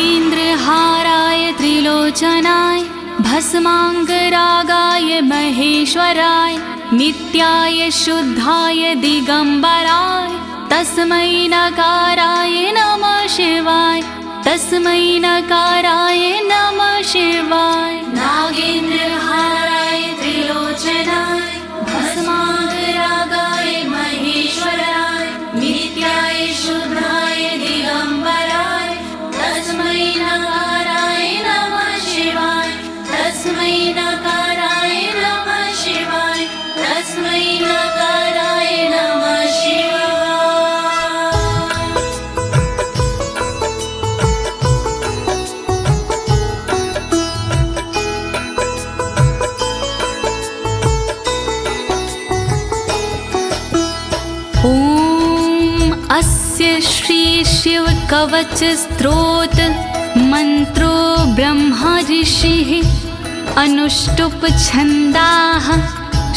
नागेन्द्रहाराय त्रिलोचनाय भस्माङ्गरागाय महेश्वराय नित्याय शुद्धाय दिगंबराय तस्मै नकाराय नमः शिवाय तस्मै नकाराय नमः शिवाय। नागेन्द्रहाराय त्रिलोचनाय भस्माङ्गरागाय महेश्वराय नित्याय शुद्धाय दिगंबराय तस्मै नकाराय नमः शिवाय तस्मै नकाराय नमः शिवाय तस्मै नकाराय नमः शिवाय। अस्य श्री शिव कवच स्तोत्र मंत्रो ब्रह्मा ऋषिः अनुष्टुप छंदाः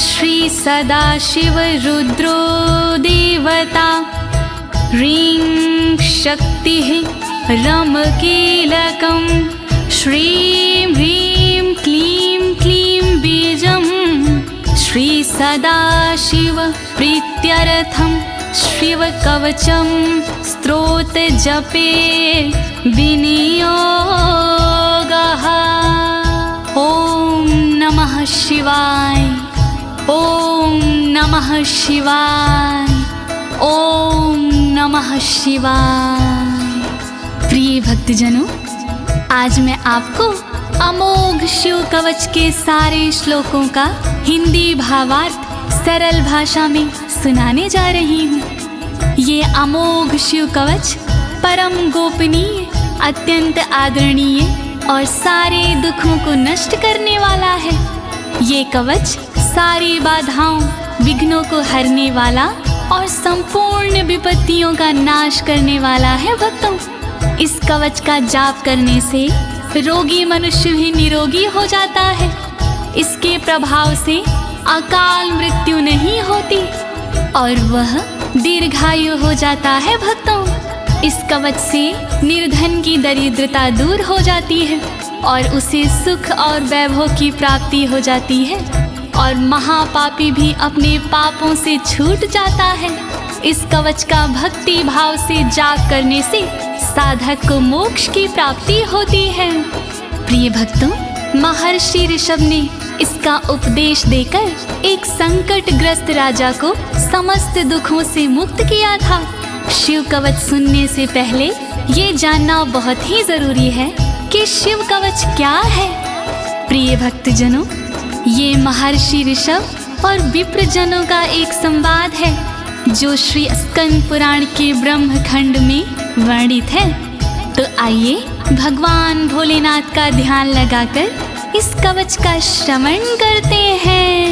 श्री सदाशिव रुद्रो देवता ह्रीं शक्तिः रम कीलकं श्रीं ह्रीं क्लीं क्लीं बीजं श्री सदाशिव प्रीत्यर्थं शिव कवचम स्तोत्र जपे विनियोगः। ओम नमः शिवाय ओम नमः शिवाय ओम नमः शिवाय। प्रिय भक्तजनों, आज मैं आपको अमोघ शिव कवच के सारे श्लोकों का हिंदी भावार्थ सरल भाषा में सुनाने जा रही हूँ। ये अमोघ शिव कवच परम गोपनीय, अत्यंत आदरणीय और सारे दुखों को नष्ट करने वाला है। ये कवच सारी बाधाओं, विघ्नों को हरने वाला और संपूर्ण विपत्तियों का नाश करने वाला है। भक्तों, इस कवच का जाप करने से रोगी मनुष्य भी निरोगी हो जाता है। इसके प्रभाव से अकाल मृत्यु नहीं होती और वह दीर्घायु हो जाता है। भक्तों, इस कवच से निर्धन की दरिद्रता दूर हो जाती है और उसे सुख और वैभव की प्राप्ति हो जाती है और महापापी भी अपने पापों से छूट जाता है। इस कवच का भक्ति भाव से जाप करने से साधक को मोक्ष की प्राप्ति होती है। प्रिय भक्तों, महर्षि ऋषभ ने इसका उपदेश देकर एक संकटग्रस्त राजा को समस्त दुखों से मुक्त किया था। शिव कवच सुनने से पहले ये जानना बहुत ही जरूरी है कि शिव कवच क्या है। प्रिय भक्तजनों, ये महर्षि ऋषभ और विप्रजनों का एक संवाद है जो श्री स्कंद पुराण के ब्रह्मखंड में वर्णित है। तो आइए भगवान भोलेनाथ का ध्यान लगाकर इस कवच का श्रवण करते हैं।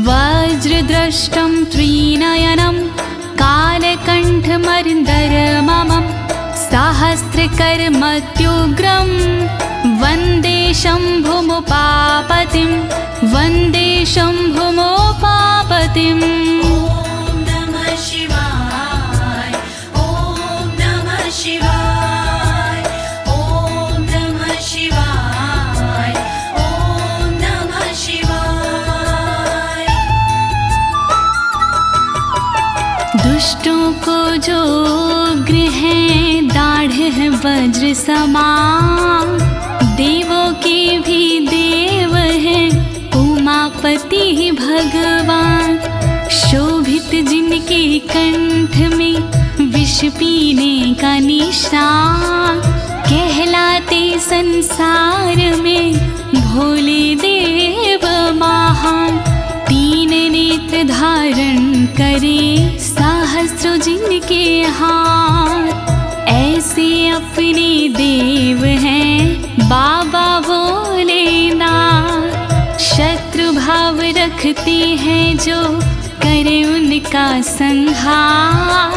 वज्रदृष्टं त्रिनयनं कालकण्ठमर्दरममं सहस्रकर्मत्युग्रं वन्दे शम्भुमुपापतिं वन्दे शम्भुमुपापतिम्। दुष्टों को जो उग्र है दाढ़ है वज्र समान, देवों के भी देव है उमापति भगवान। शोभित जिनके कंठ में विष पीने का निशान, कहलाते संसार में भोले देव महान। तीन नेत्र धारण करे सहस्रों जिनके हाथ, ऐसे अपने देव हैं बाबा भोलेनाथ। शत्रु भाव रखते हैं जो करे उनका संहार,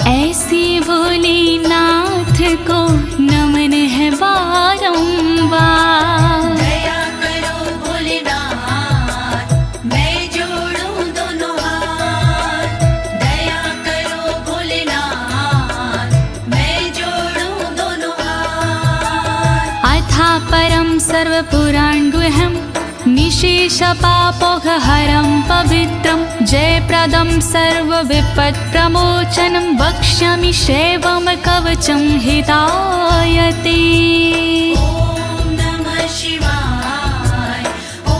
ऐसे भोलेनाथ को नमन है बारंबार। दया करो भोलेनाथ, मैं जोड़ूं दोनों हाथ, परं सर्वपुराणगुह्यं निशेषपापोघहरं पवित्रं जयप्रदं सर्वविपत्प्रमोचनं वक्ष्यामि शैवं कवचं हितायते। ॐ नमः शिवाय, ॐ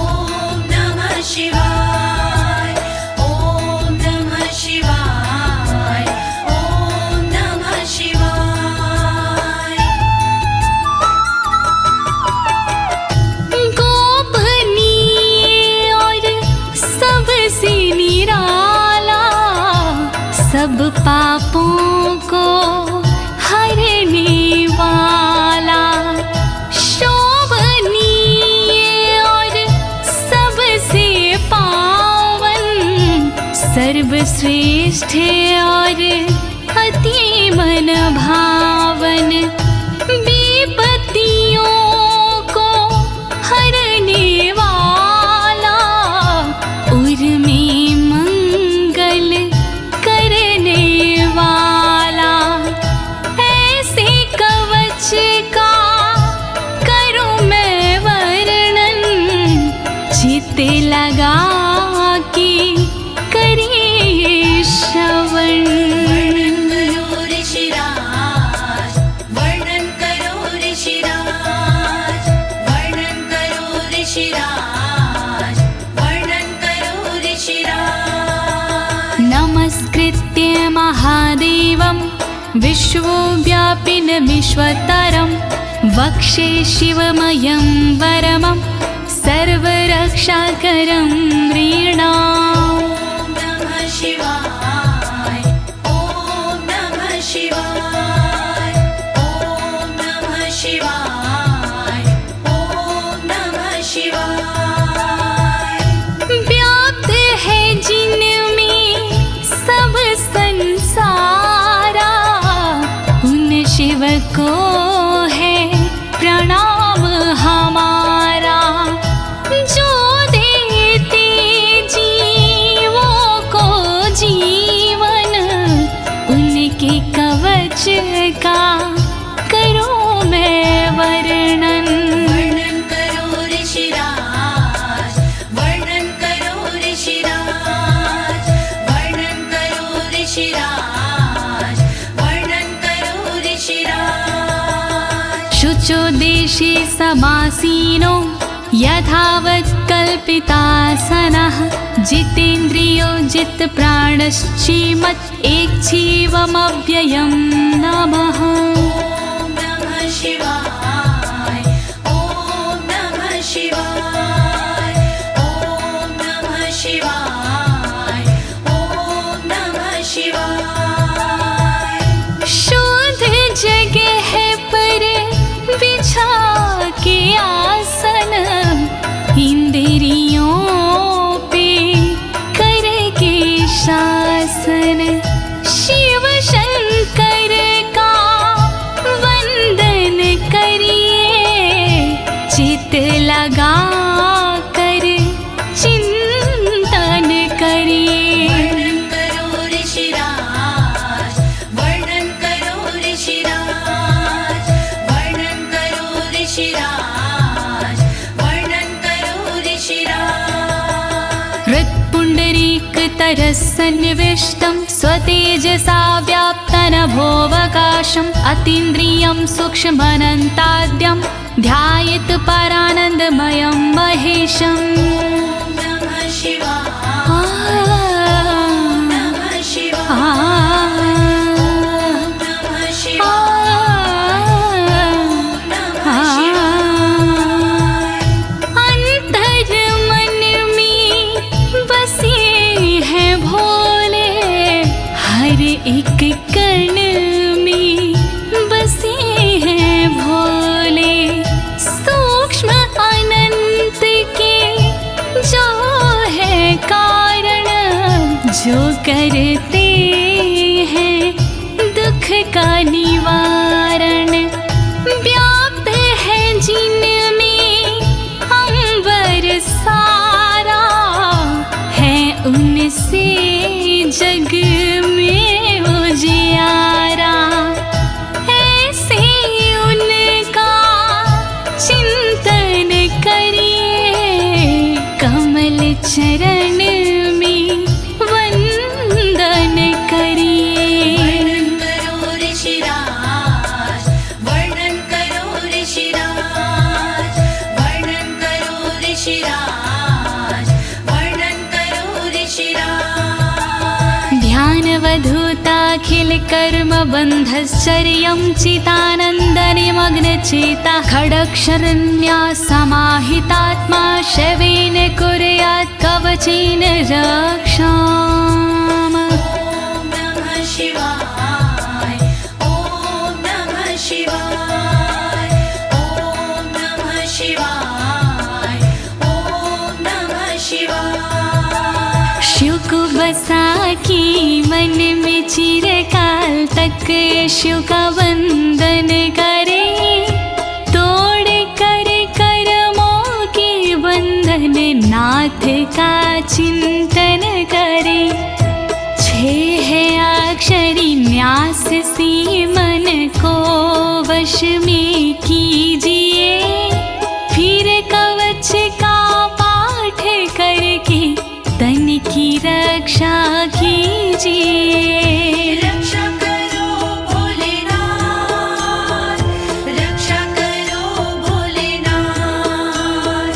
नमः शिवाय, ॐ नमः शिवाय, ॐ नमः शिवाय। गोपनीय और सबसे निराला, सब पापों को हरने वाला, शोभनीय और सबसे पावन, सर्वश्रेष्ठ और अति मन भावन, विपत्तियों को हरने वाला, उर में मंगल करने वाला, ऐसे कवच का करूं मैं वर्णन, चित्त लगा के करिए श्रवण। वर्णन करो ऋषिराज, वर्णन करो ऋषिराज, वर्णन करो ऋषिराज, वर्णन करो ऋषिराज। नमस्कृत्य महादेवं विश्वव्यापिनमीश्वरं वक्षे शिवमयं वरमं सर्वरक्षाकरं नृणाम्। ॐ नमः शिवाय, ॐ नमः शिवाय, ॐ नमः शिवाय, ॐ नमः शिवाय। व्याप्त है जिनमें सब संसारा, उन शिव को है प्रणाम हमारा, जो देते जीवों को जीवन, उनके कवच का करूं मैं वर्णन। वर्णन करो ऋषिराज, वर्णन करो ऋषिराज, वर्णन करो ऋषिराज, वर्णन करो ऋषिराज। शुचो देशे समासीनो यथावत् कल्पितासनः, जितेन्द्रियो जितप्राणश्चेमत् एकजीवमव्ययं नमः। ॐ नमः शिवाय, ॐ नमः शिवाय, ॐ नमः शिवाय, ॐ नमः शिवाय। शुद्ध जगह पर बिछा के आसन, इंद्रियों पे करके शासन, शिव शंकर का वंदन करिए, चित लगा कर चिंतन करिए। वर्णन करो ऋषिराज, वर्णन करो ऋषिराज, वर्णन करो ऋषिराज, वर्णन करो ऋषिराज। हृत्पुण्डरीकतरसन्निविष्टं स्वतेजसा व्याप्तनभोऽवकाशम्, अतीन्द्रियं सूक्ष्ममनन्ताद्यं ध्यायेत् परानन्दमयं महेशम्। ॐ नमः शिवाय, नमः शिवाय, नमः शिवाय, नमः शिवाय। अंतर मन में बसे हैं भोले, हर एक कण में बसे हैं भोले, सूक्ष्म अनंत के जो है कारण, जो करते हैं दुख का निवारण, व्याप्त है जिनमें अंबर सारा, है उनसे जग में उजियारा, ऐसे उनका चिंतन कर्मबन्धश्चर्यं चितानन्दनिमग्नचेता खडक्षरण्या समाहितात्मा शवेन कुर्यात् कवचेन रक्षाम्। ॐ नमः शिवाय ॐ नमः शिवाय ॐ नमः शिवाय ॐ नमः शिवाय। शिव को बसा की मन में चिरकाल तक शिव का वंदन करे, तोड़ कर कर्मों के बंधन नाथ का चिंतन करे। छह अक्षरी न्यास सी मन को वश में कीजिए, फिर कवच का पाठ करके तन की रक्षा कीजिए। रक्षा करो भोलेनाथ, रक्षा करो भोलेनाथ,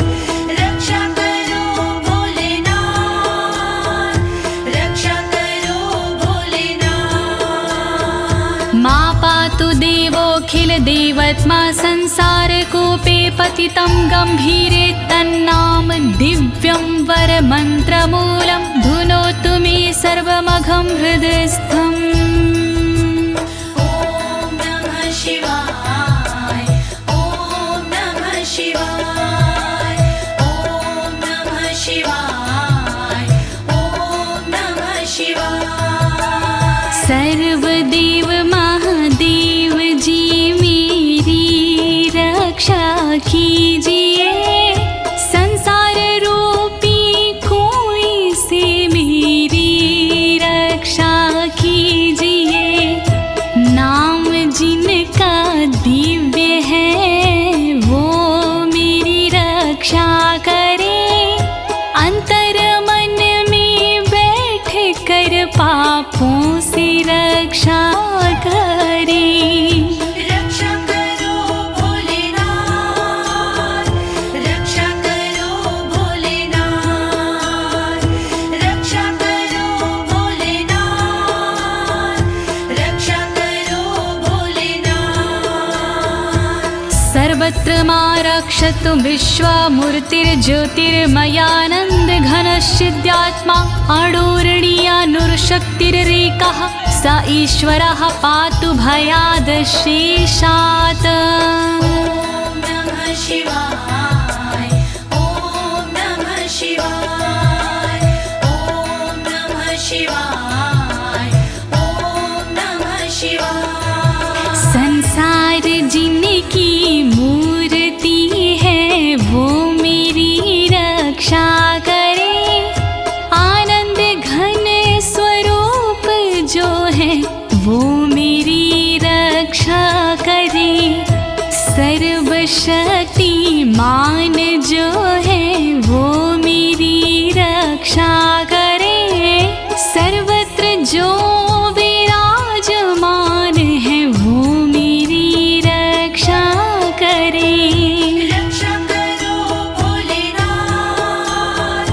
रक्षा करो भोलेनाथ, रक्षा करो भोलेनाथ। मां पातु देवोऽखिल देवत्मा संसार कूपे पतितं गंभीरे तन्नाम दिव्यं वरमन्त्रमूलं धुनोतु मे सर्वमघं हृदयस्थम्। ॐ नमः शिवाय ॐ नमः शिवाय ॐ नमः शिवाय ॐ नमः शिवाय। सर्वदेव महादेव जी मेरी रक्षा कीजिए, संसार रूपी कोई से मेरी रक्षा कीजिए। नाम जिनका दिव्य है वो मेरी रक्षा करे, अंतर मन में बैठ कर पापों से रक्षा करे। रक्षा करो भोलेनाथ, रक्षा करो भोलेनाथ, रक्षा करो भोलेनाथ, रक्षा करो भोलेनाथ। सर्वत्र मां रक्षतु विश्वमूर्तिर्ज्योतिर्मयानन्द घनश्चिद्यात्मा अडोरणीयानुर्शक्तिरेकः स ईश्वरः पातु भयादशेषात्। ॐ नमः शिवाय ॐ नमः शिवाय ॐ नमः शिवाय ॐ नमः शिवाय। संसार जिनकी मूर्ति है वो मेरी रक्षा करे, आनंद घन स्वरूप जो है वो मेरी रक्षा करे। सर्वशक्तिमान जो है वो मेरी रक्षा करे, सर्वत्र जो विराजमान है वो मेरी रक्षा करे। रक्षा करो भोलेनाथ,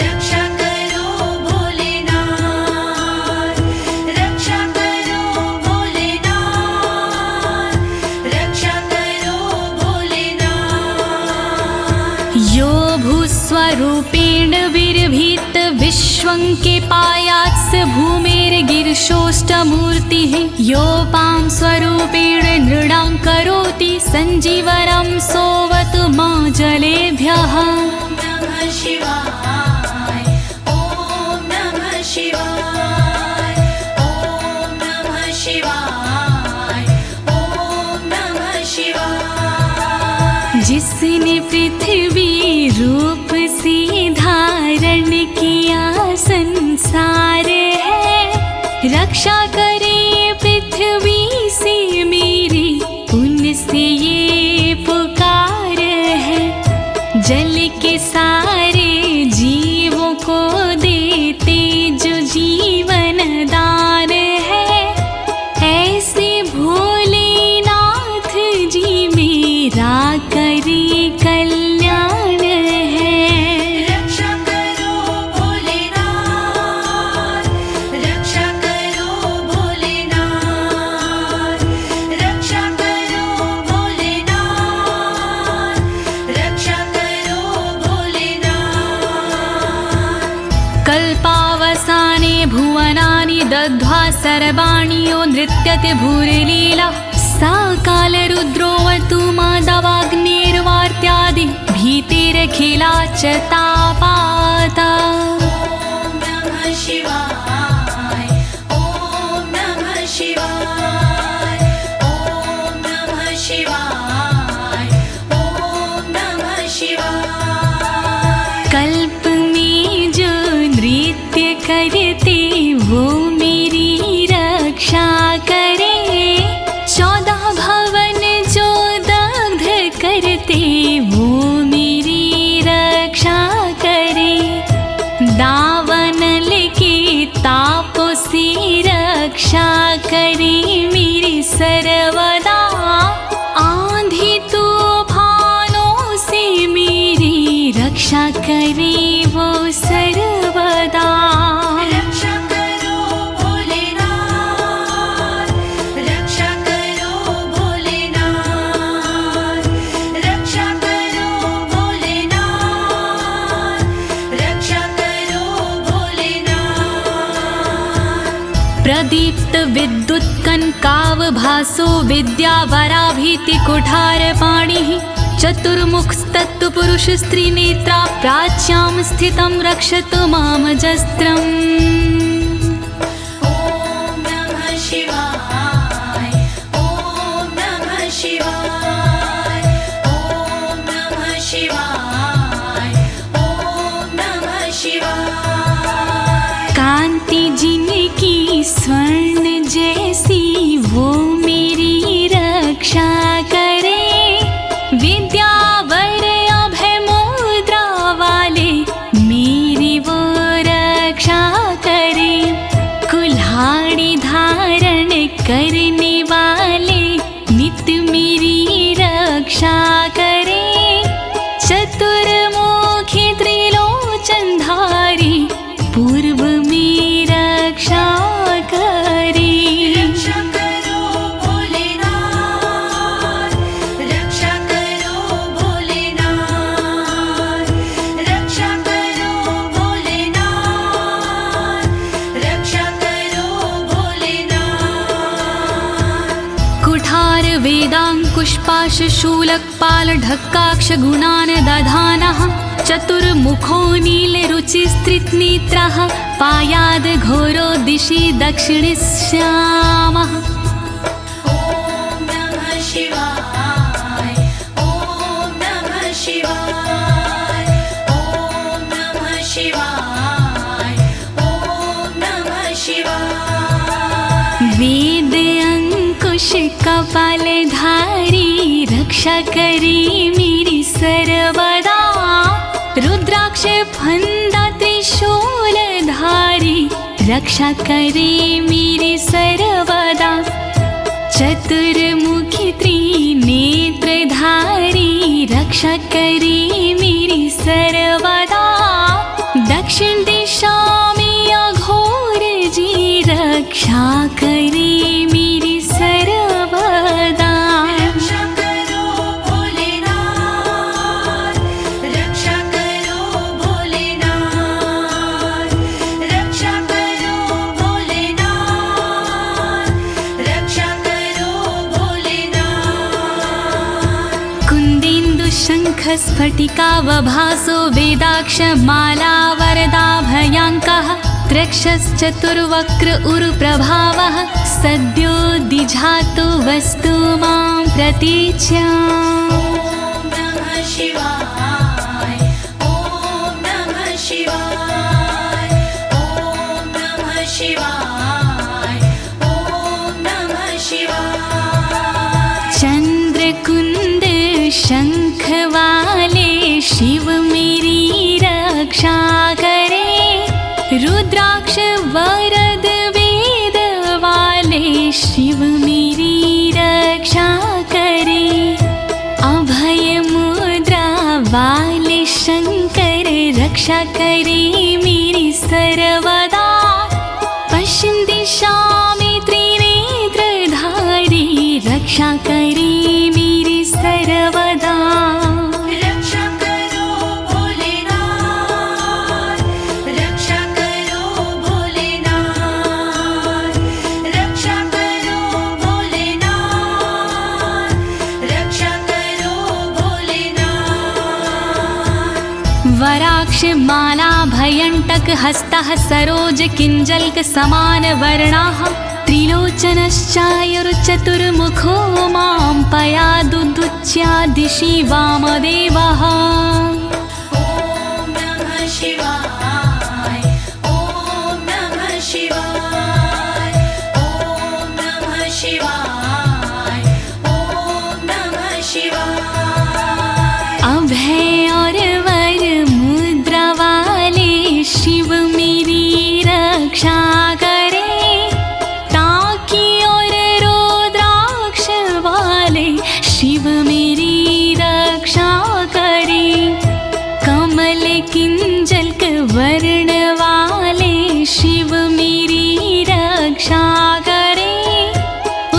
रक्षा करो भोलेनाथ, रक्षा करो भोलेनाथ, रक्षा करो भोलेनाथ। यो भूस्वरूपेण विर्भीत विश्वं के पायात् स भूमेर्गिरिशोष्टमूर्तिः, योपां स्वरूपेण नृणां करोति सञ्जीवनं सोऽवतु मां जलेभ्यः। ॐ नमः शिवाय ॐ नमः शिवाय ॐ नमः शिवाय ॐ नमः शिवाय। जिसने पृथ्वी रूप से धारण किया संसार है, रक्षा करे पृथ्वी से मेरी उनसे ये पुकार है। जल के सारे जीवों को देते जो जीवन दान है, ऐसे भोलेनाथ जी मेरा करे कल्याण है। रक्षा करो भोलेनाथ, रक्षा करो भोलेनाथ, सर्वाणि यो नृत्यते भूरिलीला सा कालरुद्रोऽवतु माधवाग्निर्वार्त्यादि भीतिरखिला च तापाता। ॐ नमः शिवाय ॐ नमः शिवाय ॐ नमः शिवाय ॐ नमः शिवाय। कल्प में जो नृत्य करते वो मेरी रक्षा करे, 14 भवन जो दग्ध करते वो मेरी रक्षा करे। दावानल के तापों से रक्षा करे मेरी सर्वदा, आंधी तूफानों से मेरी रक्षा करे वो सर्वदा। रक्षा करो भोलेनाथ, रक्षा करो भोलेनाथ, रक्षा करो भोलेनाथ, रक्षा करो भोलेनाथ। प्रदीप्त विद्युत कनकावभासो विद्यावराभीति कुठारपाणिः, चतुर्मुखस्तत्पुरुष स्त्रीनेत्रा प्राच्यां स्थितं रक्षतु मामजस्त्रम्। ॐ नमः शिवाय ॐ नमः शिवाय ॐ नमः शिवाय ॐ नमः शिवाय। कांति जिनकी स्वर्ण जैसी वो मेरी रक्षा करे, विद्यावर अभय मुद्रा वाले मेरी वो रक्षा करे। कुल्हाड़ी धारण करने वाले नित्य मेरी रक्षा करे। चतुर्मुखी त्रिलोचनधारी पूर्व में रक्षा करे। रक्षा करो भोलेनाथ, रक्षा करो भोलेनाथ, रक्षा करो भोलेनाथ, रक्षा करो भोलेनाथ। कुठार वेदांकुशपाश शूलकपाल ढक्काक्ष गुणान् दधानः, चतुर्मुखो नीलरुचिस्त्रिनेत्रः पायाद् घोरो दिशि दक्षिणश्यामः। ॐ नमः शिवाय ॐ नमः शिवाय ॐ नमः शिवाय ॐ नमः शिवाय। वेद अंकुश कपालधारी रक्षा करे मेरी सर्वदा, रुद्राक्ष फंदा त्रिशूलधारी रक्षा करे मेरी सर्वदा। चतुर्मुखी त्रिनेत्रधारी रक्षा करे मेरी सर्वदा। दक्षिण दिशा में अघोर जी रक्षा करे मेरी सर्वदा। रक्षा करो भोलेनाथ, रक्षा करो भोलेनाथ, रक्षा करो भोलेनाथ, रक्षा करो भोलेनाथ। कुन्देन्दु शङ्ख स्फटिकावभासो वेदाक्ष माला वरदाभयाङ्कः, त्रक्षश्चतुर्वक्र उरुप्रभावः सद्यो दिझातु वस्तु मां प्रतीच्याम्। ॐ नमः शिवाय ॐ नमः शिवाय ॐ नमः शिवाय ॐ नमः शिवाय। चंद्रकुंद शंख वाले शिव मेरी रक्षा करे, रुद्राक्ष वरद वेद वाले शिव मेरी रक्षा करे। अभय मुद्रा वाले शंकर रक्षा करे मेरी सर्वदा। पश्चिम दिशा में त्रिनेत्रधारी रक्षा करे मेरी सर्वदा। रक्षा करो भोलेनाथ, रक्षा करो भोलेनाथ, रुद्राक्ष माला भयंटक हस्तः सरोज किंजल्क समान वर्णाः त्रिलोचनश्चायुर्चतुर्मुखो मां पयादुदुच्या दिशि वामदेवः। ॐ नमः शिवाय ॐ नमः शिवाय ॐ नमः शिवाय ॐ नमः शिवाय। अभय और वर मुद्रा वाले शिव मेरी रक्षा करे, टाकी और रुद्राक्ष वाले शिव मेरी रक्षा करे, कमल किंजल्क वर्ण वाले शिव मेरी रक्षा करे,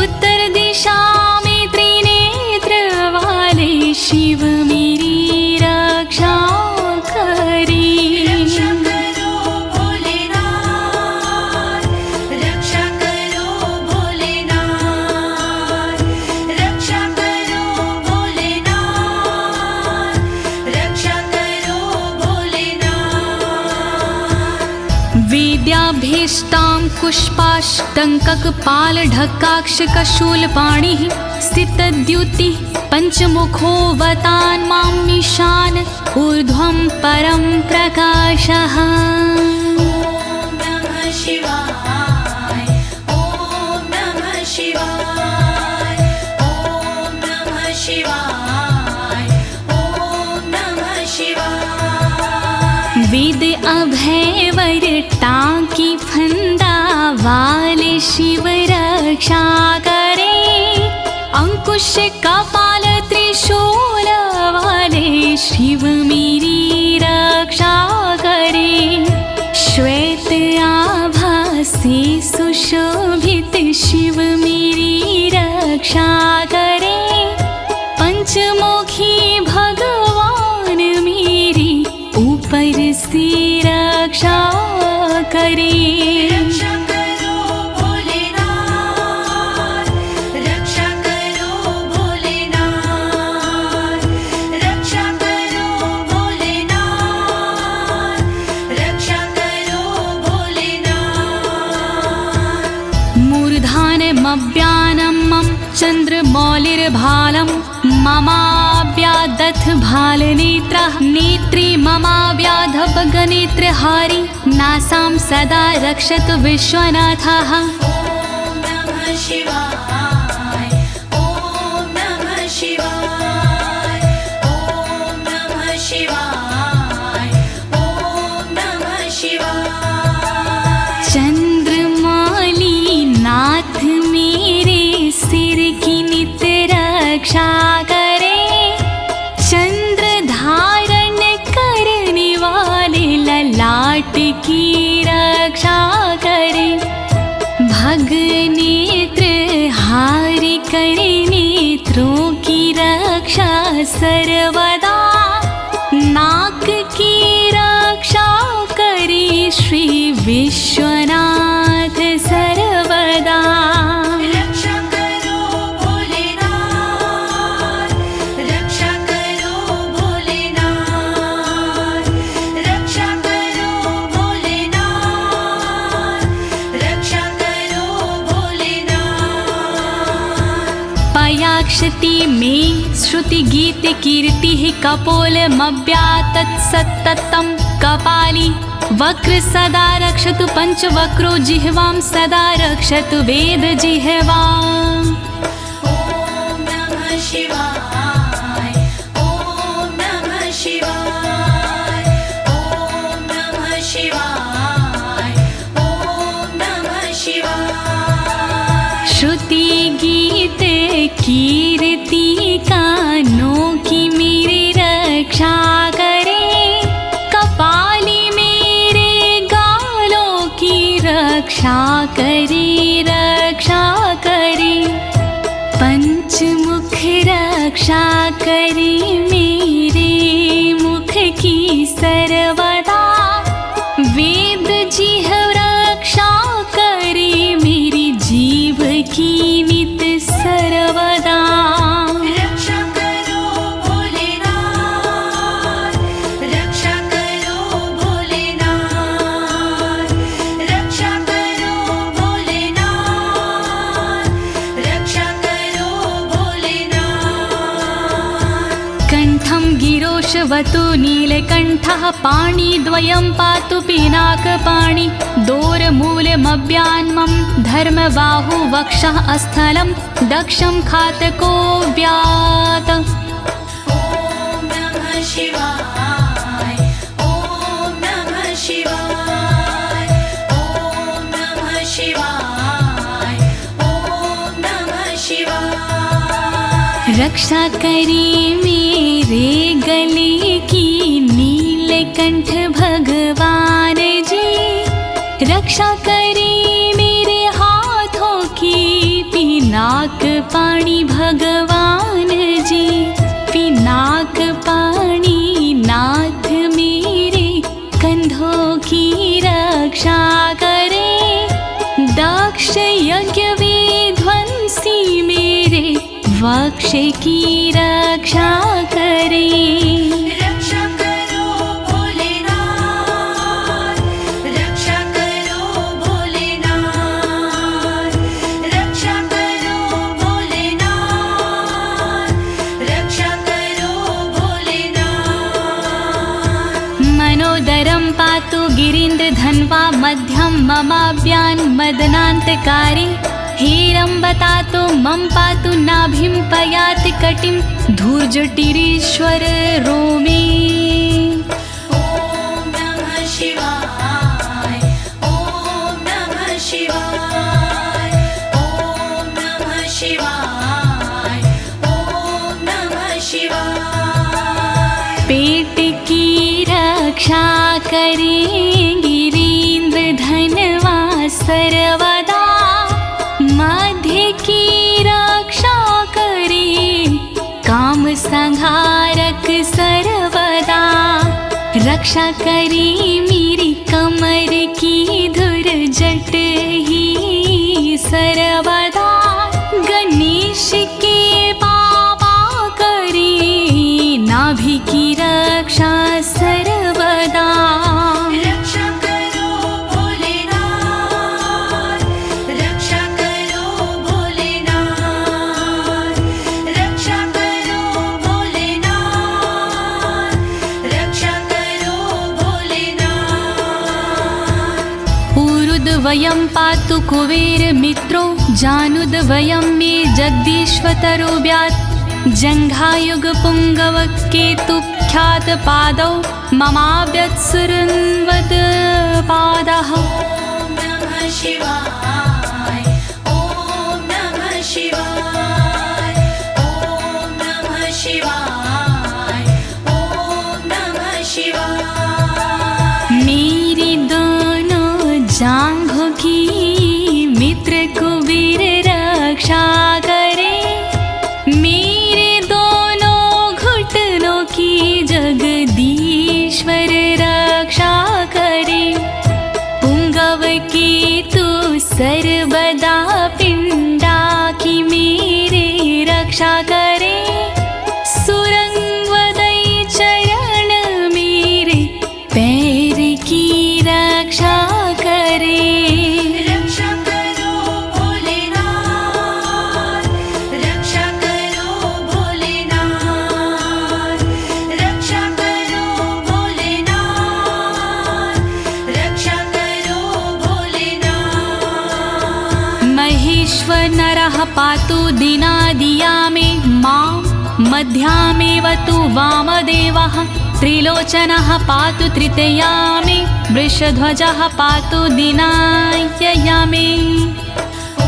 उत्तर दिशा में त्रिनेत्र वाले शिव मेरी रक्षा करे। रक्षा करो भोलेनाथ, रक्षा करो भोलेनाथ, रक्षा करो भोलेनाथ, रक्षा करो भोलेनाथ। वेद्याभीष्टां पुष्पाष्टङ्ककपालढक्काक्षकशूलपाणिः स्थितद्युतिः पञ्चमुखोऽवतान् मामीशान ऊर्ध्वं परं प्रकाशः। ॐ नमः शिवाय ॐ नमः शिवाय ॐ नमः शिवाय ॐ नमः शिवाय। वेद अभय वर टाकी फंदा वाले शिव रक्षा करे, अंकुश कपाल त्रिशूल वाले शिव मेरी रक्षा करे, श्वेत आभा से सुशोभित शिव मेरी रक्षा करे, पंचमुखी भगवान मेरी ऊपर से रक्षा करे। रक्षा करो भोलेनाथ, रक्षा करो भोलेनाथ, रक्षा करो भोलेनाथ, रक्षा करो भोलेनाथ। मूर्धानमव्यानं मम चन्द्रमौलिर्भालं ममाव्यादथ भालनेत्रः, नेत्रे ममाव्याधपगनेत्रहारी नासां सदा रक्षतु विश्वनाथः। ॐ नमः शिवाय ॐ नमः शिवाय ॐ नमः शिवाय ॐ नमः शिवाय। चंद्रमौली नाथ मेरे सिर की नित रक्षा करे, चंद्र धारण करने वाले ललाट की रक्षा करे, भग नेत्र हारि करे नेत्रों की रक्षा सर्वदा, नाक की रक्षा करे श्री विश्वनाथ सर्वदा। रक्षा करो भोलेनाथ, रक्षा करो भोलेनाथ, रक्षा करो भोलेनाथ, रक्षा करो भोलेनाथ। पयाक्षति में श्रुति गीत कीर्ति कपोलमव्यातत् सत्ततं कपाली, वक्र सदा रक्षतु पंचवक्रो जिह्वां सदा रक्षतु वेद जिह्वाम्। ॐ नमः शिवाय ॐ नमः शिवाय ॐ नमः शिवाय ॐ नमः शिवाय। श्रुति गीत कीर्ति कानों की मेरी रक्षा करे, कपाली मेरे गालों की रक्षा करे, रक्षा करे, पंचमुख रक्षा करे मेरे मुख की सर्वदा, वेद जिह्व रक्षा करे मेरी जीव की नित सर्वदा। रक्षा करो भोलेनाथ, रक्षा करो कण्ठं गिरोशवतु नीलकण्ठः पाणिद्वयं पातु पिनाकपाणि दोरमूलमव्यान्मं धर्मबाहु वक्षः अस्थलं दक्षं खातको व्यात्। ॐ नमः शिवाय ॐ नमः शिवाय ॐ नमः शिवाय ॐ नमः शिवाय। रक्षा करे मेरे गले की नीलकंठ भगवान जी, रक्षा करे मेरे हाथों की पिनाक पाणी भगवान जी, पिनाक पाणी नाथ मेरे कंधों की रक्षा करे, दक्ष यज्ञ विध्वंसी मेरे वक्ष की रक्षा करे। रक्षा करो भोलेनाथ, रक्षा करो भोलेनाथ, रक्षा करो भोलेनाथ, रक्षा करो भोलेनाथ। मनोदरं पातु गिरीन्द्रधन्वा मध्यं ममाव्यान् मदनान्तकारी, हेरम्बतातो मम पातु नाभिं पयाति कटिं धूर्जटिरीश्वर रोमे। ॐ नमः शिवाय ॐ नमः शिवाय ॐ नमः शिवाय ॐ नमः शिवाय। पेट की रक्षा करें गिरीन्द्रधनवा सर्वदा, मध्य की रक्षा करे काम संहारक सर्वदा, रक्षा करे मेरी कमर की धुरजट ही सर्वदा, गणेश के बाबा करे नाभि की रक्षा सर्वदा। रक्षा करो भोलेनाथ, रक्षा करो भोलेनाथ, रक्षा करो भोलेनाथ, रक्षा करो भोलेनाथ। ऊरुद्वयं पातु कुबेर मित्रो, जानुद्वयं मे जगदीश्वतरो व्यात्, जङ्घायुग पुङ्गव केतुख्यात पादौ ममाव्यत्सुरन्वद पादः। ॐ नमः शिवाय ॐ नमः शिवाय ॐ नमः शिवाय ॐ नमः शिवाय। मेरी दोनों जांघों की मित्र कुबेर रक्षा करे, मेरे दोनों घुटनों की जगदीश्वर रक्षा करे, पुंगव की तू सर्वदा पिंडा की मेरे रक्षा करे, सुरंगवदई चरण मेरे पैर की रक्षा करे। रक्षा करो भोलेनाथ, रक्षा करो भोलेनाथ, रक्षा करो भोलेनाथ, रक्षा करो भोलेनाथ। महेश्वर नरः पातु दिनादिया मे मां, मध्यामेव तु वामदेवः, त्रिलोचनः पातु तृतीया मे, वृषध्वजः पातु दिनायया मे। ॐ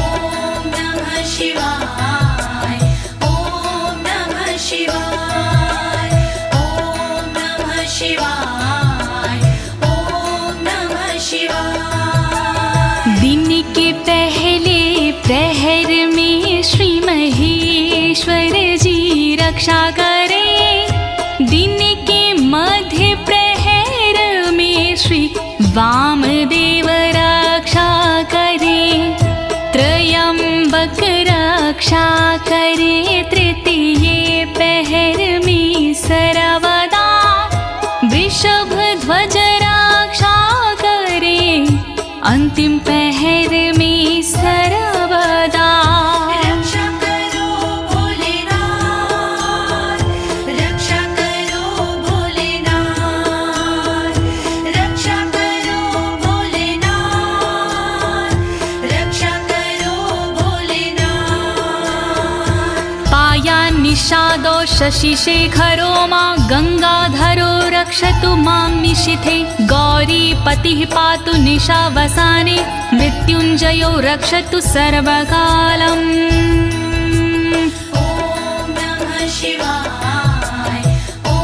नमः शिवाय ॐ नमः शिवाय ॐ नमः शिवाय ॐ नमः शिवाय। दिन के पहले प्रहर में श्री महेश्वर जी रक्षा करे, दिन के मध्य प्रहर में श्री वामदेव रक्षा करे, त्रयंबक रक्षा करे, तृतीय पहर में सर्वदा, वृषभ ध्वज रक्षा करे, अंतिम पहर में सर्वदा। रक्षा करो भोलेनाथ, रक्षा निषादो शशिशेखरो मां गङ्गाधरो रक्षतु मां निशिथे गौरीपतिः पातु निशावसाने मृत्युञ्जयो रक्षतु सर्वकालम् ॐ नमः शिवाय ॐ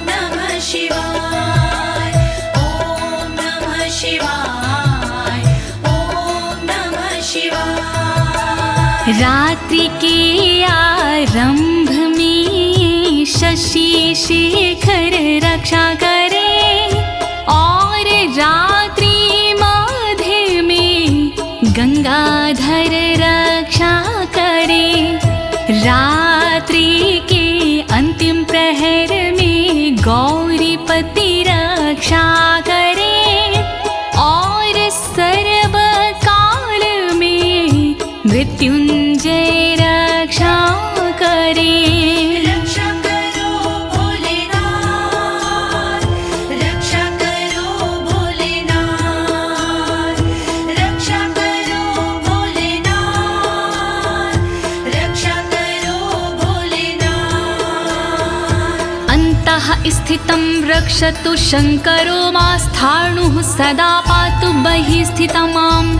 नमः शिवाय ॐ नमः शिवाय ॐ नमः शिवाय। रात्रि के आरंभ में शशि शेखर रक्षा करे और रात्रि मध्य में गंगाधर रक्षा करे। रात्रि के अंतिम प्रहर में गौरीपति रक्षा करे और सर्वकाल में मृत्युंजय रक्षा करे। रक्षा करो भोलेनाथ रक्षा करो भोलेनाथ रक्षा करो भोलेनाथ रक्षा करो भोलेनाथ। अन्तः स्थितं रक्षतु शङ्करो मास्थाणुः सदा पातु बहिः स्थितं माम्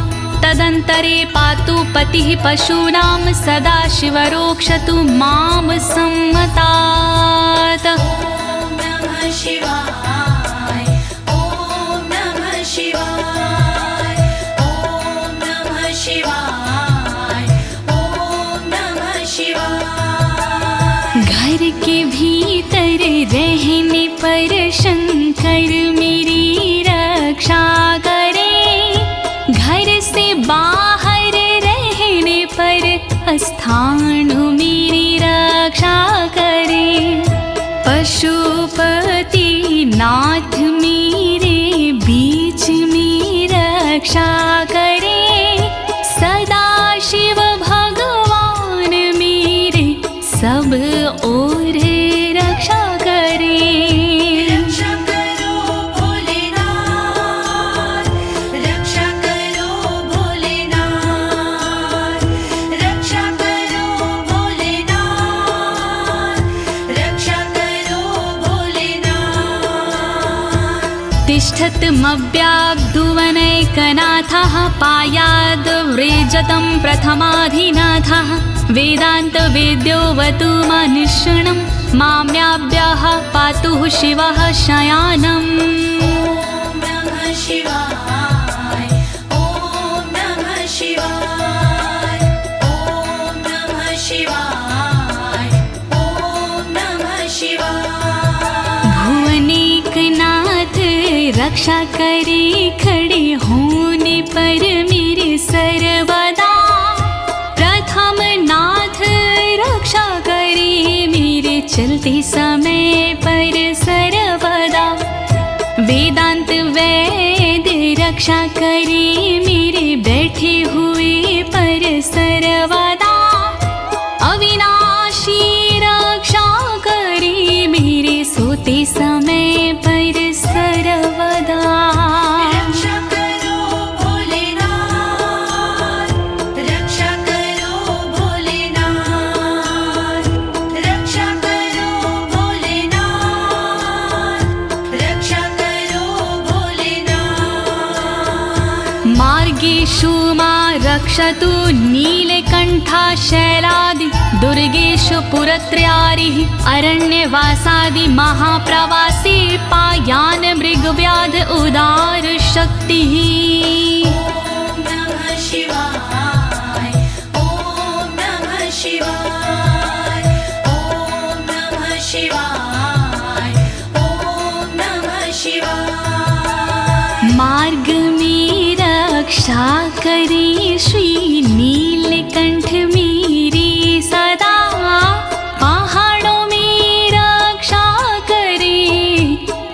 तदन्तरे पातु पतिः पशूनां सदा शिवरोक्षतु मां सम्मतात्। ॐ नमः शिवाय ॐ नमः शिवाय ॐ नमः शिवाय ॐ नमः शिवाय। घर के भीतर रहने पर शंकर मेरी रक्षा करे घर से बाहर रहने पर स्थान मेरी रक्षा करे। पशुपति नाथ मेरे बीच में रक्षा करे सदा शिव भगवान मेरे सब ओर रक्षा करे। रक्षा करो भोलेनाथ रक्षा करो भोलेनाथ रक्षा करो भोलेनाथ रक्षा करो भोलेनाथ। तिष्ठतमव्याब्धुवनैकनाथः पायाद्व्रेजतं प्रथमाधिनाथः वेदान्तवेद्योऽवतु मनुष्यणं माम्याभ्यः पातु शिवः शयानम्। ॐ नमः शिवाय ॐ नमः शिवाय ॐ नमः शिवाय ॐ नमः शिवाय। भुवनेकनाथ रक्षा करे खड़े होने पर मेरे सर्वदा प्रथम नाथ रक्षा करे मेरे चलते समय पर सर्वदा। वेदांत वैद्य रक्षा करे मेरे बैठे हुए पर सर्वदा। अविनाशी रक्षा करे मेरे सोते समय पर सर्वदा। रक्षा करो भोलेनाथ रक्षा करो भोलेनाथ रक्षा करो भोलेनाथ रक्षा करो भोलेनाथ। मार्गेषु मां रक्षतु नीलकण्ठा शैलादि दुर्गेषु पुरत्रयारिः अरण्यवासादि महाप्रवासी पायान् मृगव्याध उदार शक्तिः। ॐ नमः शिवाय ॐ नमः शिवाय ॐ नमः शिवाय ॐ नमः शिवाय। मार्ग में रक्षा करे श्री नीलकंठ मेरी सदा। पहाड़ों में रक्षा करे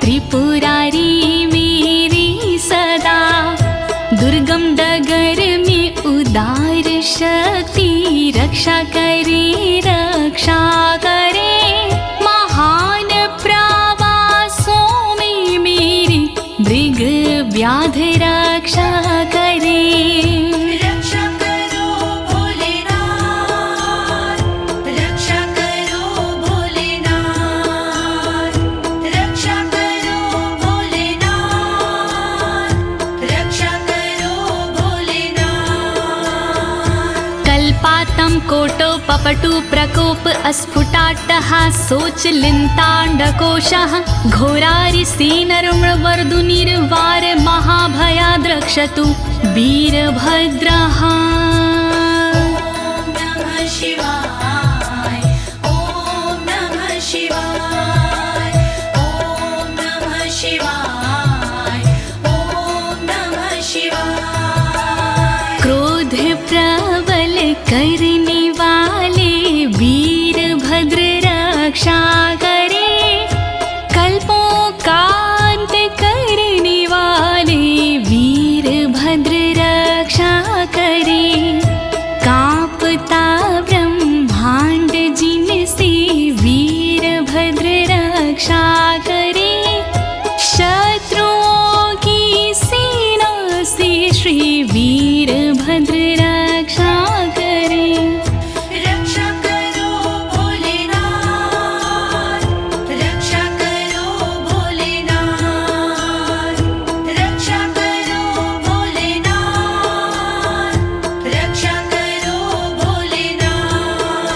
त्रिपुरारी मेरी सदा। दुर्गम डगर में उदार शक्ति रक्षा करे महान प्रवासों में मेरी मृग व्याध रक्षा करे। रक्षा करो भोलेनाथ रक्षा करो पपटु प्रकोप अस्फुटाट्टहासोच लिन्ताण्डकोशः घोरारिसेनर्मवर्दुनिर्वार महाभयाद्रक्षतु वीरभद्रः। शिवाय ॐ नमः शिवाय ॐ नमः शिवाय ॐ नमः शिवाय। क्रोध प्रबल करने वाले वीरभद्र रक्षा करे, कल्पों का अंत करने वाले वीरभद्र रक्षा करे। कांपता ब्रह्मांड जिनसे वीरभद्र रक्षा करे, शत्रुओं की सेना से श्री वीरभद्र रक्षा करे। रक्षा करो भोलेनाथ, रक्षा करो भोलेनाथ, रक्षा करो भोलेनाथ, रक्षा करो भोलेनाथ।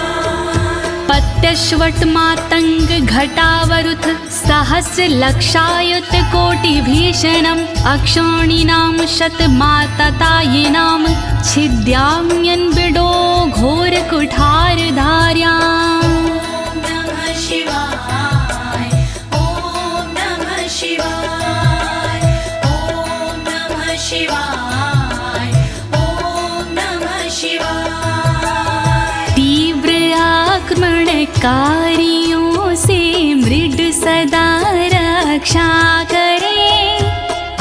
पत्यश्वट मातंग घटावरुथ सहस्र लक्षायुत कोटि भीषणम् अक्षौणीनां शतमाततायिनां छिद्याम्यन् बिडो घोर कुठार धार्याम्। नमः शिवाय ॐ नमः शिवाय ॐ नमः शिवाय ॐ नमः शिवाय। तीव्र आक्रमणकारियों से मृड सदा रक्षा करे,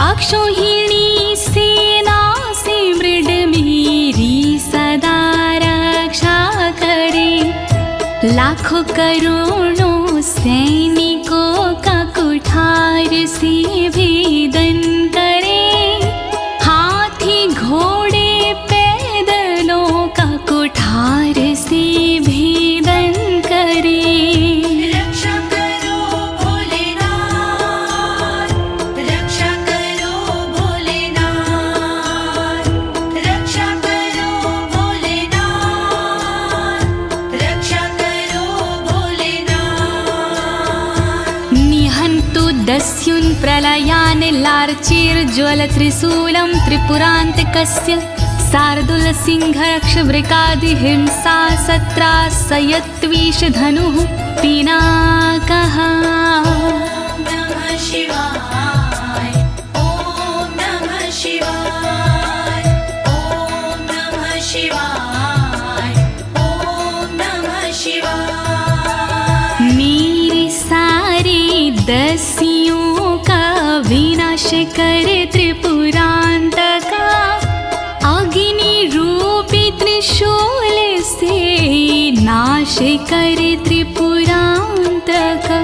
अक्षौहिणी सेना से मृड मेरी सदा रक्षा करे। लाखों करोड़ों सैनिकों का कुठार से भेदन करे, हाथी घोड़े पैदलों का कुठार से भेदन करे। रक्षा करो भोलेनाथ, रक्षा करो भोलेनाथ, रक्षा करो भोलेनाथ, रक्षा करो भोलेनाथ। निहन्तु दस्युन् प्रलयान् लार्चेर्ज्वलत्रिशूलं त्रिपुरान्तकस्य शार्दूलसिंहरक्षवृकादिहिंसा सत्रासयत्विषधनुः पिनाकः। नमः शिवाय ॐ नमः शिवाय ॐ नमः शिवाय ॐ नमः शिवाय। मेरे सारे दस्युओं का विनाश करे त्रिपुरान्तका, अग्नि रूपी त्रिशूल से नाश करे त्रिपुरान्तका।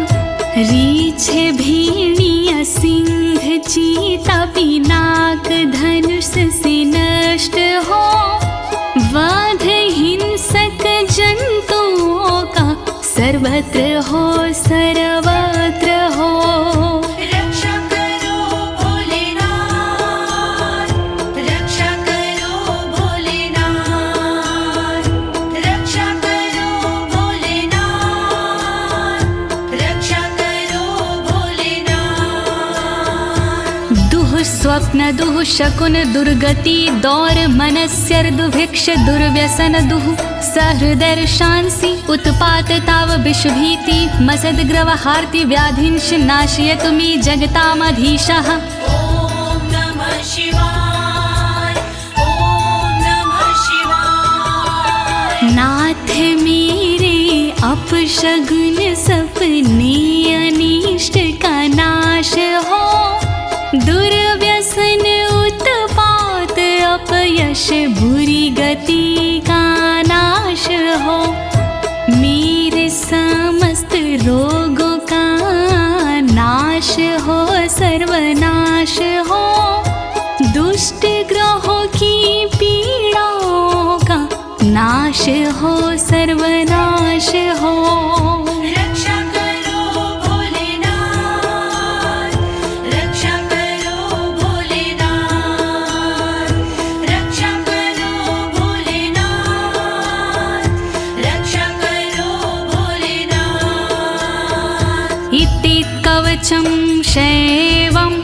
रीछ भेड़िया सिंह चीता पिनाक धनुष से नष्ट हो, वध हिंसक जंतुओं का सर्वत्र हो सर्वत्र हो। रक्षा करो भोलेनाथ, रक्षा करो भोलेनाथ, रक्षा करो भोलेनाथ, रक्षा करो भोलेनाथ। दुः स्वप्न दुः शकुन दुर्गति दौर मनस्यर दुभिक्ष दुर्व्यसन दुः सहृदर्शांसि उत्पात ताव विषभीति मसद्ग्रवहार्ति व्याधिंश नाशयतु मे जगतामधीशः। ॐ नमः शिवाय ॐ नमः शिवाय। नाथ मेरे अपशगुन सपने अनिष्ट का नाश हो, दुर्व्यसन उत्पात अपयश बुरी गति का नाश हो। मेरे समस्त रोगों का नाश हो सर्वनाश हो, दुष्ट ग्रहों की पीड़ाओं का नाश हो सर्वनाश हो। रक्षा करो भोलेनाथ, रक्षा करो भोलेनाथ, रक्षा करो भोलेनाथ, कवचं शैवं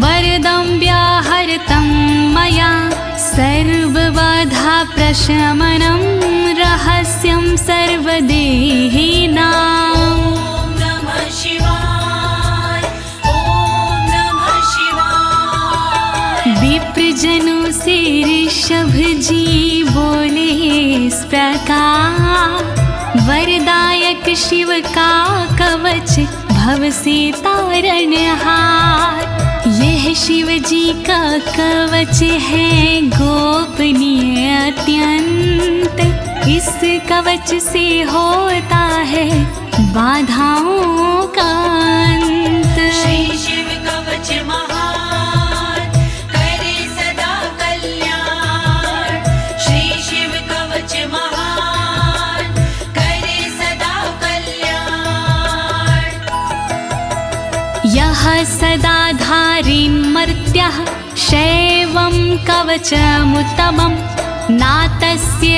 वरदं व्याहृतं मया सर्वबाधा प्रशमनं रहस्यं सर्वदेहिनाम्। ॐ नमः शिवाय ॐ नमः शिवाय। विप्रजनों से ऋषभ जी बोले इस प्रकार, वरदायक शिव का कवच भव से तारणहार। यह शिव जी का कवच है गोपनीय अत्यंत, इस कवच से होता है बाधाओं का अंत। श्री शिव कवच महान करे सदा कल्याण। श्री शिव कवच महान करे सदा कल्याण। यः सदा धारिन्मर्त्यः शैवं कवचमुत्तमं, नातस्य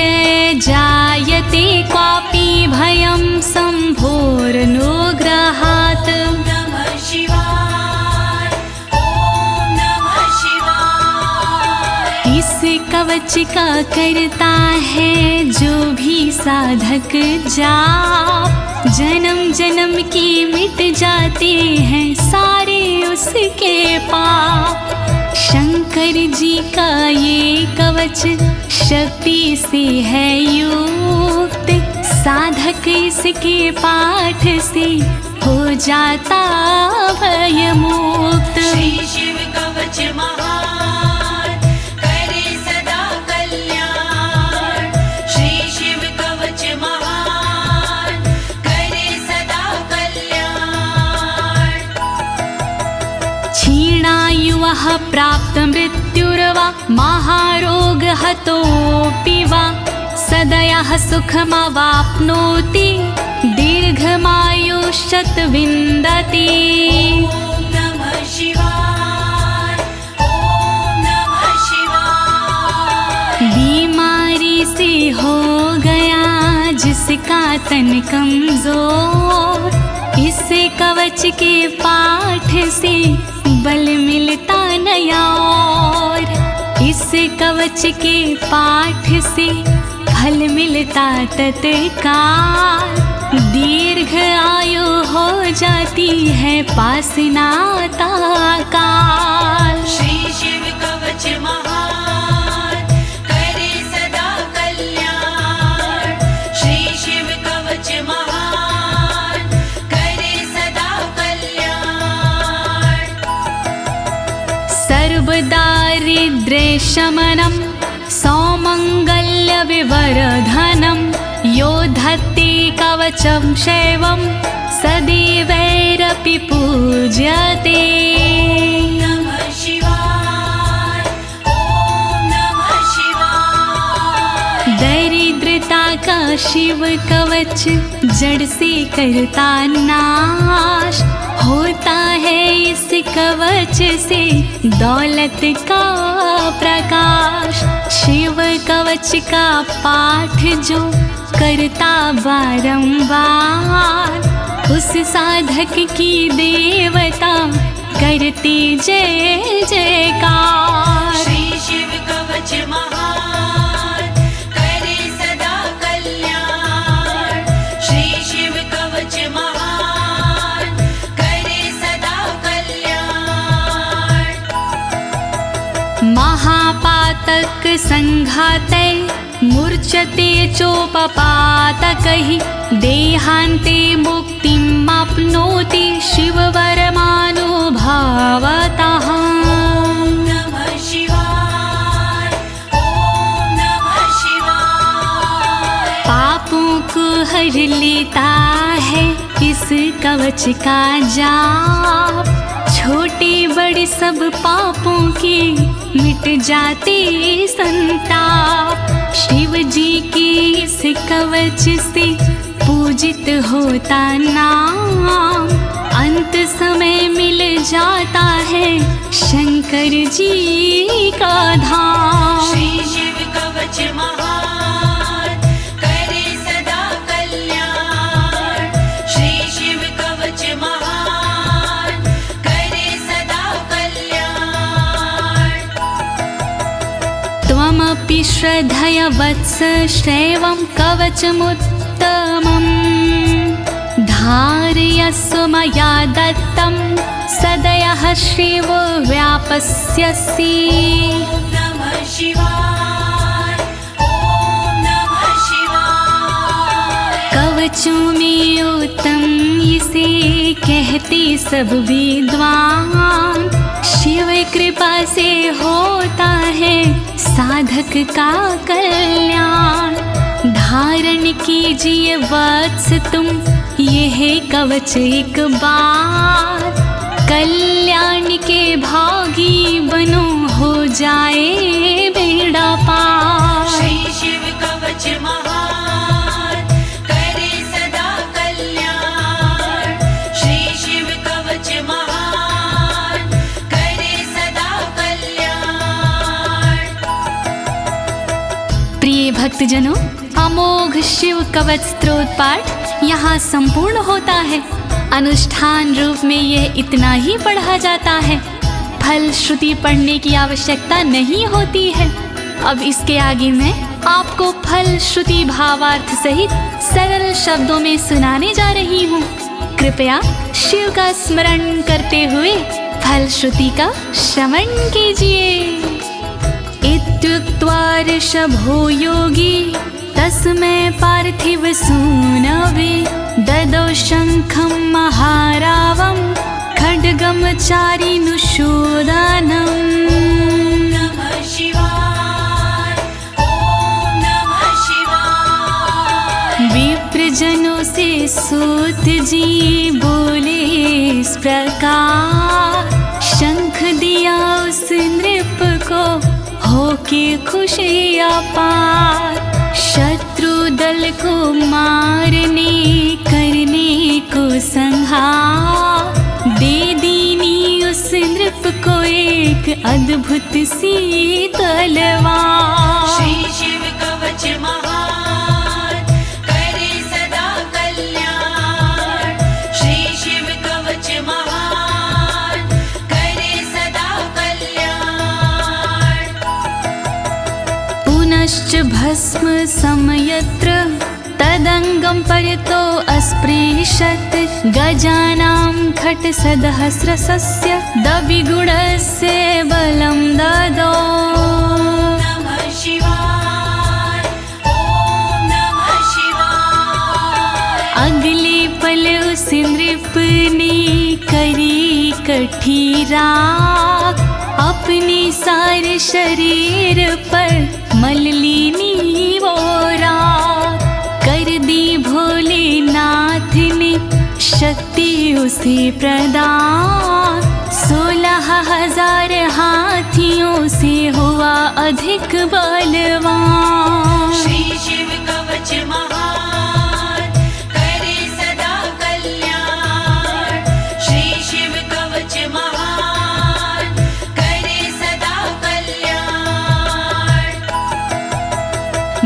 जायते क्वापि भयं शम्भोरनुग्रहात्। नमः शिवाय ॐ नमः शिवाय। इस कवच का करता है जो भी साधक जाप, जन्म जन्म के मिट जाते हैं सारे उसके पाप। शंकर जी का ये कवच शक्ति से है युक्त, साधक इसके पाठ से हो जाता भयमुक्त। श्री शिव कवच महान करे सदा कल्याण। श्री शिव कवच महान करे सदा कल्याण। क्षीणायुः प्राप्त मृत्युर्वा महारोगहतोऽपि वा, सदयः सुखमवाप्नोति दीर्घमायुष्यत् विन्दति। ॐ नमः शिवाय ॐ नमः शिवाय। बीमारी से हो गया जिसका तन कमजोर, इस कवच के पाठ से बल मिलता नया और। इस कवच के पाठ से फल मिलता तत्काल, दीर्घ आयु हो जाती है पास नाता काल। श्री शिव कवच महान करे सदा कल्याण। श्री शिव कवच महान करे सदा कल्याण। सर्वदारिद्र्यशमनं सौमङ्गल्यविवर्धनं, यो धत्ते कवचं शैवं सदैवैरपि पूज्यते। नमः शिवाय ॐ नमः शिवाय। दरिद्रता का शिव कवच जड़ से करता नाश, होता है इस कवच से दौलत का प्रकाश। शिव कवच का पाठ जो करता बारंबार, उस साधक की देवता करती जय जयकार। श्री शिव कवच महान करे सदा कल्याण। श्री शिव कवच महान करे सदा कल्याण। महापातक संघाते मूर्छते चोपपातकैः, देहान्ते मुक्तिमाप्नोति शिववरमानुभावतः। नमः शिवाय ॐ नमः शिवाय। पापों को हर लेता है इस कवच का जाप, छोटे बड़े सब पापों के मिट जाते संताप। शिव जी के इस कवच से पूजित होता नाम, अंत समय मिल जाता है शंकर जी का धाम। श्री शिव कवच महान करे सदा कल्याण। श्री शिव कवच महान श्रद्धया वत्स श्रेवं कवचमुत्तमम् धारयस्व मया दत्तं सदयः श्रीवो व्यापस्यसि। नमः शिवाय, ॐ नमः शिवाय। कवचों में उत्तम इसे कहते सब विद्वान, शिव कृपा से होता है साधक का कल्याण। धारण कीजिए वत्स तुम यह कवच एक बार, कल्याण के भागी बनो हो जाए बेड़ा पार। श्री शिव कवच महान करे सदा कल्याण। श्री शिव कवच महान करे सदा कल्याण। प्रिय भक्तजनों, अमोघ शिव कवच स्तोत्र पाठ यहाँ संपूर्ण होता है। अनुष्ठान रूप में यह इतना ही पढ़ा जाता है, फल श्रुति पढ़ने की आवश्यकता नहीं होती है। अब इसके आगे मैं आपको फल श्रुति भावार्थ सहित सरल शब्दों में सुनाने जा रही हूँ। कृपया शिव का स्मरण करते हुए फल श्रुति का श्रवण कीजिए। इत्युक्त्वा ऋषभो योगी तस्मै पार्थिव सूनवे ददौ शङ्खं महारावं खड्गं चारिनुशोदानम्। नमः शिवाय, ॐ नमः शिवाय। विप्रजनों से सूत जी बोले इस प्रकार, शंख दिया उस नृप को होके खुशी अपार। शत्रु दल को मारने करने को संहार, दे दीनी उस नृप को एक अद्भुत सी तलवार। श्री शिव कवच महान करे सदा कल्याण। श्री शिव कवच महान करे सदा कल्याण। पुनश्च भस्म समयत्र तदंगं परितो अस्पृशत्, गजानां खट्सहस्रस्य दविगुणस्य बलं ददौ। नमः शिवाय, ॐ नमः शिवाय। अगले पल उस नृप ने करी कठी राख, अपने सारे शरीर पर मल ली वो राख। कर दी भोलेनाथ ने शक्ति उसे प्रदान, 16,000 हाथियों से हुआ अधिक बलवान। श्री शिव कवच महान करे सदा कल्याण। श्री शिव कवच महान करे सदा कल्याण।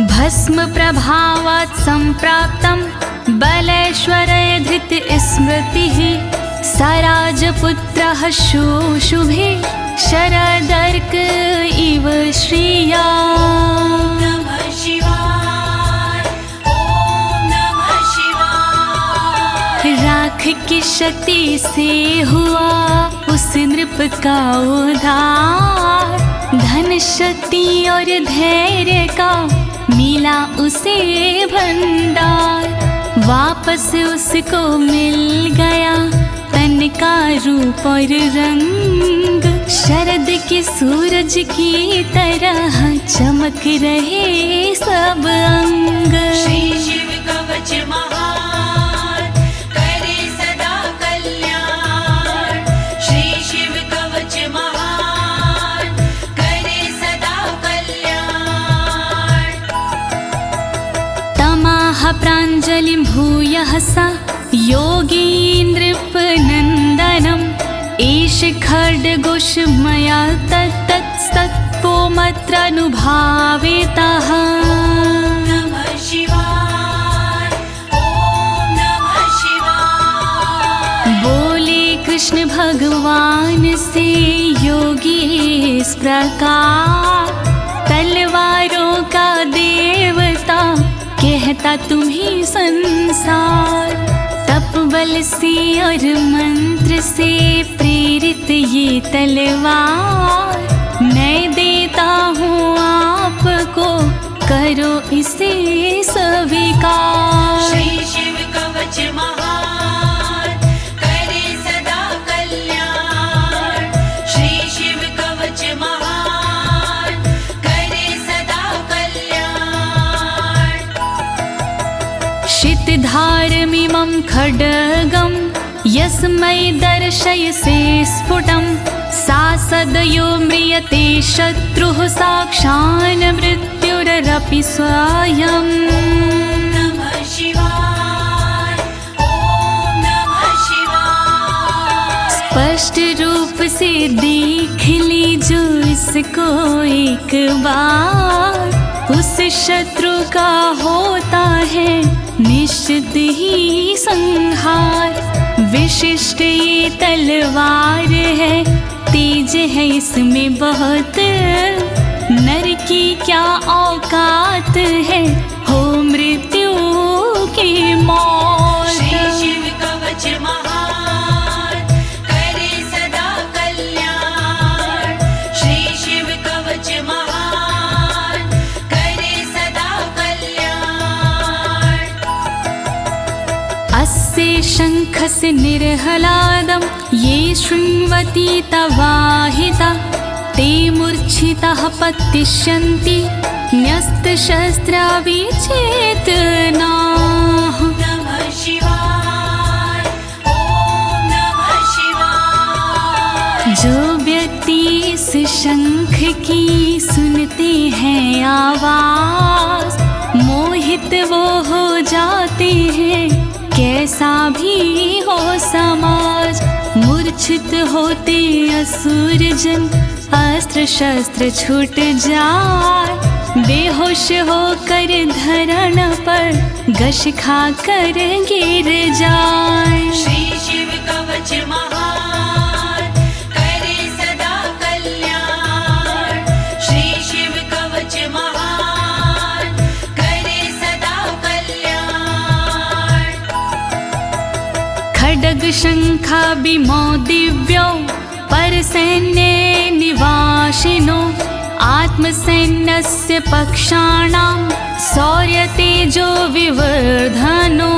भस्म प्रभावात् सम्प्राप्तं बलेश्वरे धृत स्मृतिः, सराजपुत्रः शुशुभे शरदर्क इव श्रिया। नमः शिवाय, ॐ नमः शिवाय। राख की शक्ति से हुआ उस नृप का उद्धार, धन शक्ति और धैर्य का मिला उसे भंडार। वापस उसको मिल गया तन का रूप और रंग, शरद के सूरज की तरह चमक रहे सब अंग। श्री शिव कवच महान करे सदा कल्याण। श्री शिव कवच महान करे सदा कल्याण। तमाह प्राञ्जलिं भूयः सा योगीन्द्रपनन्दनम्, एष खड्गोष मया तत्तत्पोमत्रानुभावितः। नमः शिवाय, ॐ नमः शिवाय। बोले कृष्ण भगवान से योगी इस प्रकार, तलवारों देता तुम्हें संसार। तप बल से और मंत्र से प्रेरित ये तलवार, मैं देता हूँ आपको, करो इसे स्वीकार। श्री शिव कवच महान, करे सदा कल्याण। श्री शिव कवच महान, करे सदा कल्याण। शितधारमिमं खड्गं यस्मै दर्शयसे स्फुटं, सा सदयो म्रियते शत्रुः साक्षान् मृत्युरपि स्वयं। नमः शिवाय, ओम नमः शिवाय। स्पष्ट रूप से देख लीजो इसको एक बार, उस शत्रु का होता है निश्चित ही संहार। विशिष्ट ये तलवार है, तेज है इसमें बहुत, नर की क्या औकात है, हो मृत्यु की मौत। श्री शिव कवच महान, करे सदा कल्याण। श्री शिव कवच महान, करे सदा कल्याण। अस्य शङ्खस्य निर्हलादं ये शृण्वन्ति तवाहिता, ते मूर्छिताः पतिष्यन्ति न्यस्तशस्त्रा विचेतनाः। नमः शिवाय, ओम नमः शिवाय। जो व्यक्ति इस शंख की सुनते हैं आवाज, मोहित वो हो जाते हैं, कैसा भी हो समाज। मूर्छित होते असुर जन, अस्त्र शस्त्र छूट जाए, बेहोश होकर धरण पर घस खा कर गिर जाए। श्री शिव कवच महान, करे सदा कल्याण। श्री शिव कवच महान, करे सदा कल्याण। खड्ग शंखाभिमो दिव्यो परसैन्ये निवासिनो, आत्मसैन्यस्य पक्षाणां शौर्यतेजो विवर्धनो।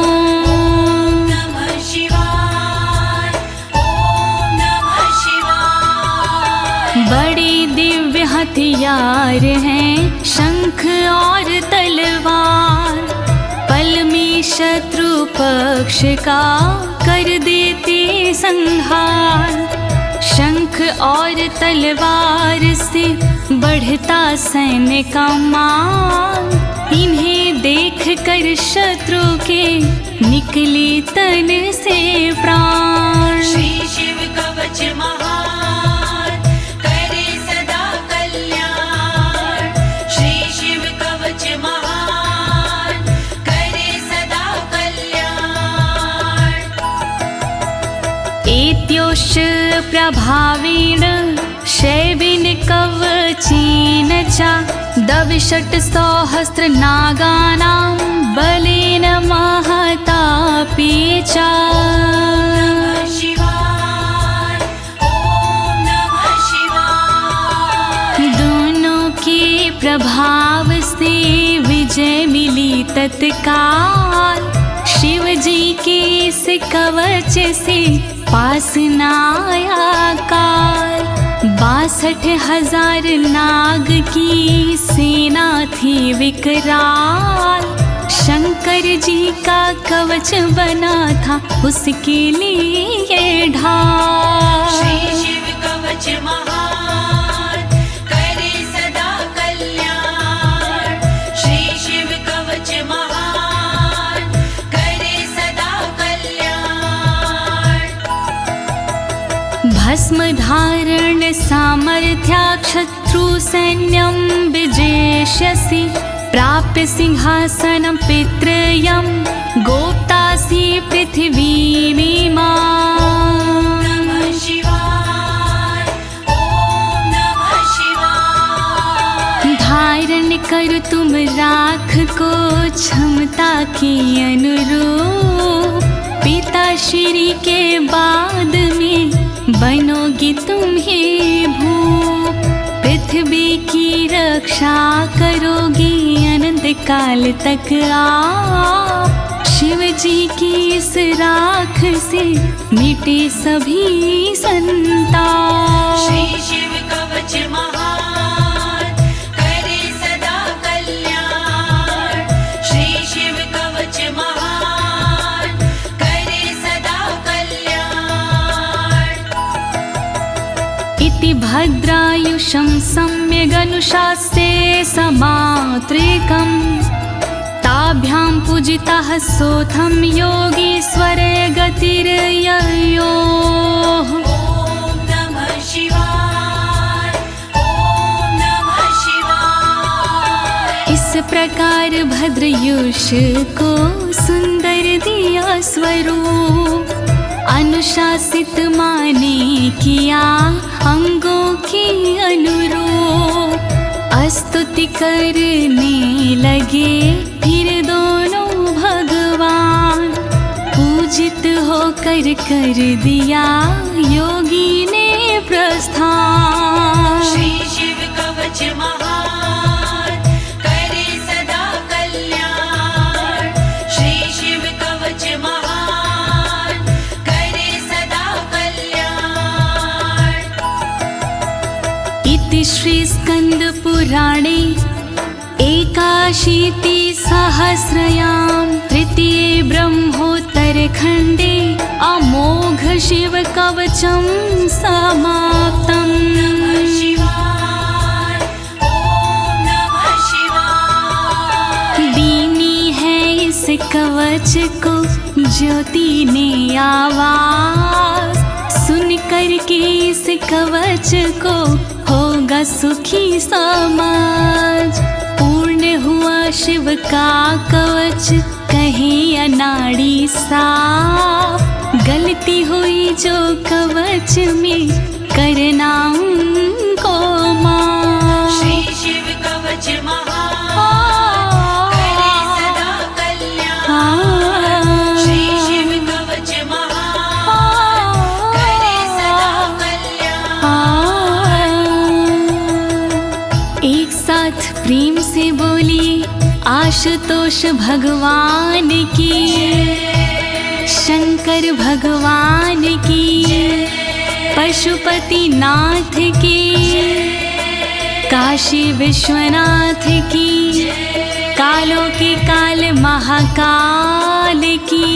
नमः शिवाय, ओम नमः शिवाय। बड़ी दिव्य हथियार हैं शंख और तलवार, पल में शत्रु पक्ष का कर देते संहार। शंख और तलवार से बढ़ता सैन्य का मान, इन्हें देख कर शत्रु के निकले तन से प्राण। श्री शिव कवच महान, करे सदा कल्याण। श्री शिव कवच महान, करे सदा कल्याण। एत्योश्च प्रभावेण शैवेन कवचेन च, दविषट् सहस्र नागानां बलेन महतापि च। नमः शिवाय, ओम नमः शिवाय। दोनों के प्रभाव से विजय मिली तत्काल, शिव जी के इस कवच से पास न आया काल। 62,000 नाग की सेना थी विकराल, शंकर जी का कवच बना था उसके लिए ढाल। श्री शिव कवच महान, करे सदा कल्याण। श्री शिव कवच महान, करे सदा कल्याण। भस्म धारण सामर्थ्या शत्रु सैन्यं विजेष्यसि, प्राप्य सिंहासनं पितृयं गोप्तासि पृथिवीमिमां। नमः शिवाय, ओम नमः शिवाय। धारण कर तुम तुम राख को क्षमता के अनुरूप, पिता श्री के बाद में बनोगी तुम ही भूप। पृथ्वी की रक्षा करोगी अनंत काल तक आप, शिव जी की इस राख से मिटे सभी संताप। श्री शिव कवच महान करे सदा कल्याण, श्री शिव कवच महान करे सदा कल्याण। इति भद्रायुषं सम्यगनुशास्ये समात्रिकम्, ताभ्यां पूजितः सोऽथं योगीश्वरे गतिर्ययोः। ॐ नमः शिवाय, ॐ नमः शिवाय। इस प्रकार भद्रयुष को सुंदर दिया स्वरूप, अनुशासित माने किया अंगों के अनुरूप। स्तुति करने लगे फिर दोनों भगवान, पूजित होकर कर दिया योगी ने प्रस्थान। श्री शिव कवच महान करे सदा कल्याण, श्री शिव कवच महान करे सदा कल्याण। इति श्री स्कंद पुराणे एकाशीति सहस्रयां तृतीये ब्रह्मोत्तर खंडे अमोघ शिव कवचं समाप्तम्। नमः शिवाय, ॐ नमः शिवाय। दीनी है इस कवच को ज्योति ने आवाज, सुन कर के इस कवच को होगा सुखी समाज। पूर्ण हुआ शिव का कवच कहे अनाड़ी साफ, गलती हुई जो कवच में करना उनको माफ। श्री शिव कवच महान करे सदा कल्याण, श्री शिव कवच महान करे सदा कल्याण। एक साथ प्रेम से बोलिए आशुतोष भगवान की, शंकर भगवान की, पशुपति नाथ की, काशी विश्वनाथ की, कालों के काल महाकाल की।